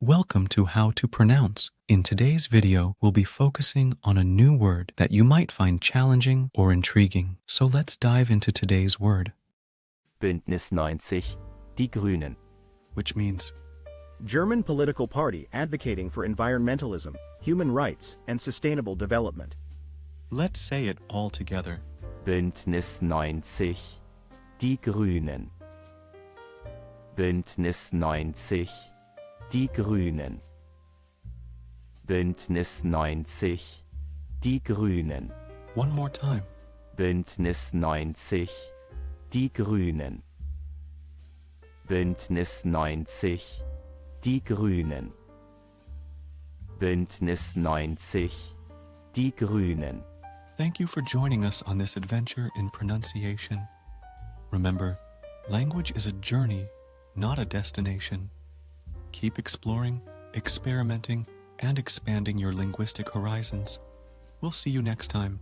Welcome to How to Pronounce. In today's video, we'll be focusing on a new word that you might find challenging or intriguing. So let's dive into today's word, Bündnis 90, die Grünen. which means German political party advocating for environmentalism, human rights, and sustainable development. let's say it all together. Bündnis 90, die Grünen. Bündnis 90, die Grünen. Bündnis 90, die Grünen. One more time. Bündnis 90, die Grünen. Bündnis 90, die Grünen. Bündnis 90, die Grünen. Thank you for joining us on this adventure in pronunciation. Remember, language is a journey, not a destination. Keep exploring, experimenting, and expanding your linguistic horizons. We'll see you next time.